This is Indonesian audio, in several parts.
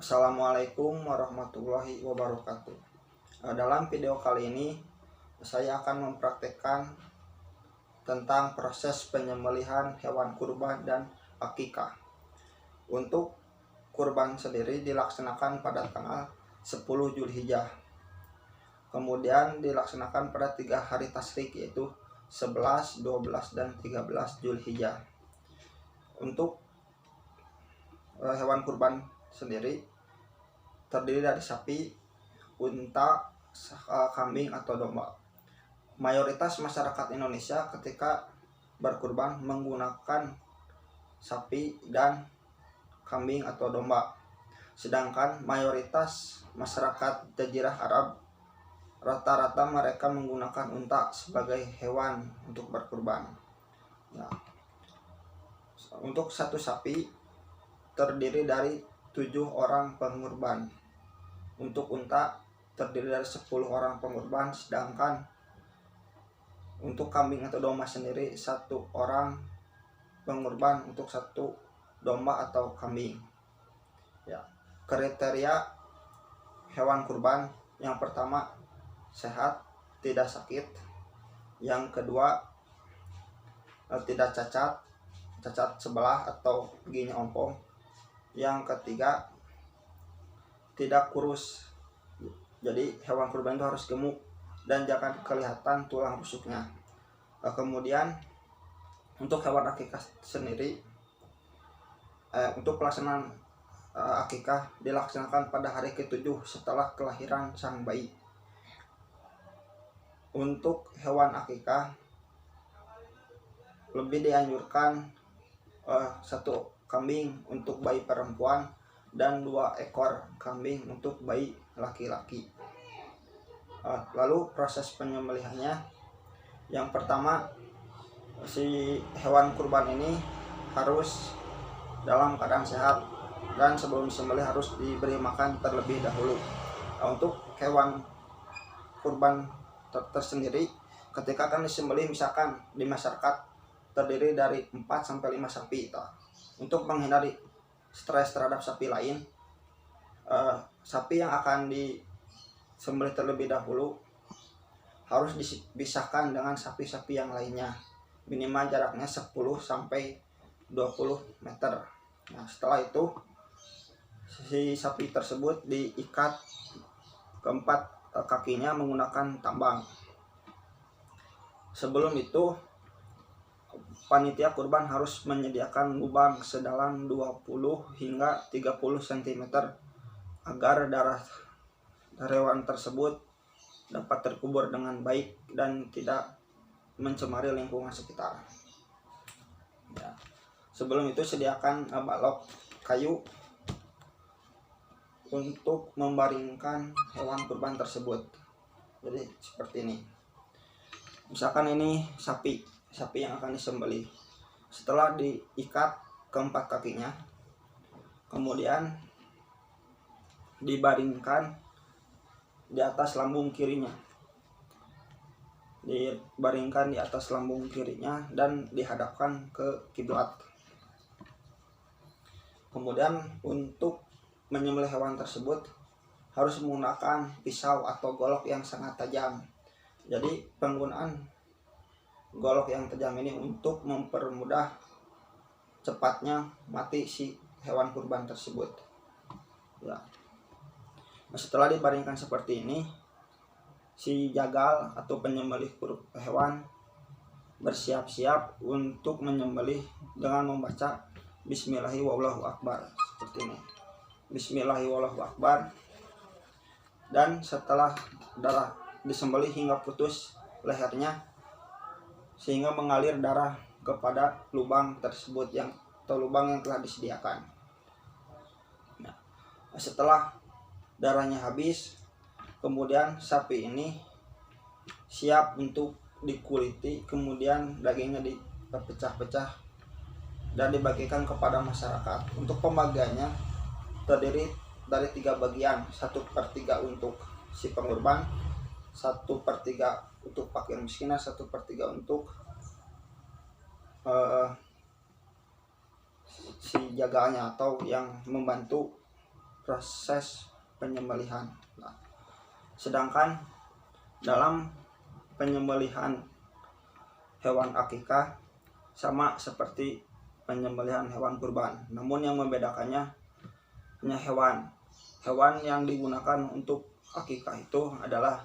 Assalamualaikum warahmatullahi wabarakatuh. Dalam video kali ini saya akan mempraktekkan tentang proses penyembelihan hewan kurban dan akikah. Untuk kurban sendiri dilaksanakan pada tanggal 10 Zulhijjah. Kemudian dilaksanakan pada 3 hari tasyrik, yaitu 11, 12, dan 13 Zulhijjah. Untuk hewan kurban sendiri terdiri dari sapi, unta, kambing atau domba. Mayoritas masyarakat Indonesia ketika berkurban menggunakan sapi dan kambing atau domba. Sedangkan mayoritas masyarakat Jazirah Arab rata-rata mereka menggunakan unta sebagai hewan untuk berkurban. Nah, untuk satu sapi terdiri dari 7 orang pengurban. Untuk unta terdiri dari 10 orang pengurban, sedangkan untuk kambing atau domba sendiri 1 orang pengurban untuk 1 domba atau kambing. Ya, kriteria hewan kurban yang pertama sehat, tidak sakit. Yang kedua tidak cacat sebelah atau giginya ompong. Yang ketiga tidak kurus, jadi hewan kurban itu harus gemuk dan jangan kelihatan tulang rusuknya. Kemudian untuk hewan akikah sendiri, untuk pelaksanaan akikah dilaksanakan pada hari ke-7 setelah kelahiran sang bayi. Untuk hewan akikah lebih dianjurkan 1 kambing untuk bayi perempuan dan 2 ekor kambing untuk bayi laki-laki. Lalu proses penyembelihannya, yang pertama si hewan kurban ini harus dalam keadaan sehat dan sebelum disembelih harus diberi makan terlebih dahulu. Untuk hewan kurban tersendiri ketika akan disembelih, misalkan di masyarakat terdiri dari 4-5 sapi. Untuk menghindari stres terhadap sapi lain, sapi yang akan disembelih terlebih dahulu harus dipisahkan dengan sapi-sapi yang lainnya, minimal jaraknya 10-20 meter. Nah, setelah itu si sapi tersebut diikat keempat kakinya menggunakan tambang. Sebelum itu panitia kurban harus menyediakan lubang sedalam 20 hingga 30 cm agar darah hewan tersebut dapat terkubur dengan baik dan tidak mencemari lingkungan sekitar. Ya. Sebelum itu sediakan balok kayu untuk membaringkan hewan kurban tersebut. Jadi seperti ini. Misalkan ini sapi yang akan disembelih. Setelah diikat keempat kakinya, kemudian dibaringkan di atas lambung kirinya. Dibaringkan di atas lambung kirinya dan dihadapkan ke kiblat. Kemudian untuk menyembelih hewan tersebut harus menggunakan pisau atau golok yang sangat tajam. Jadi penggunaan golok yang tajam ini untuk mempermudah cepatnya mati si hewan kurban tersebut. Ya. Setelah dibaringkan seperti ini, si jagal atau penyembelih hewan bersiap-siap untuk menyembelih dengan membaca Bismillahirrahmanirrahim seperti ini. Bismillahirrahmanirrahim. Dan setelah darah disembelih hingga putus lehernya sehingga mengalir darah kepada lubang tersebut yang telah disediakan. Nah, setelah darahnya habis, kemudian sapi ini siap untuk dikuliti, kemudian dagingnya dipecah-pecah dan dibagikan kepada masyarakat. Untuk pembagiannya terdiri dari 3 bagian, 1/3 untuk si pengurban, 1/3 untuk fakir miskin, 1/3 untuk si jagalnya atau yang membantu proses penyembelihan. Nah, sedangkan dalam penyembelihan hewan akikah sama seperti penyembelihan hewan kurban, namun yang membedakannya hanya hewan. Hewan yang digunakan untuk akikah itu adalah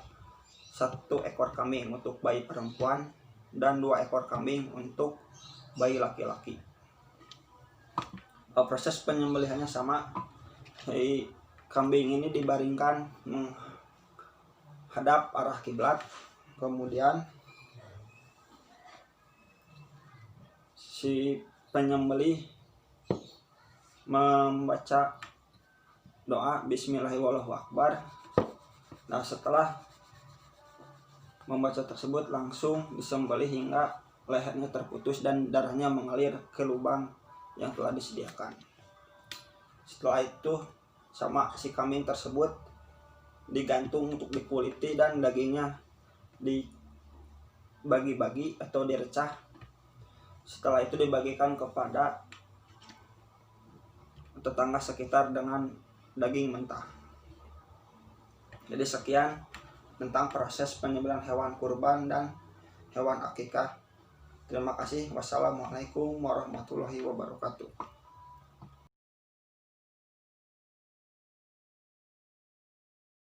1 ekor kambing untuk bayi perempuan dan 2 ekor kambing untuk bayi laki-laki. Proses penyembelihannya sama. Kambing ini dibaringkan menghadap arah kiblat, kemudian si penyembelih membaca doa Bismillahirrahmanirrahim. Nah, setelah membaca tersebut langsung disembelih hingga lehernya terputus dan darahnya mengalir ke lubang yang telah disediakan. Setelah itu sama si kambing tersebut digantung untuk dikuliti dan dagingnya dibagi-bagi atau direcah. Setelah itu dibagikan kepada tetangga sekitar dengan daging mentah. Jadi sekian tentang proses penyembelihan hewan kurban dan hewan akikah. Terima kasih. Wassalamualaikum warahmatullahi wabarakatuh.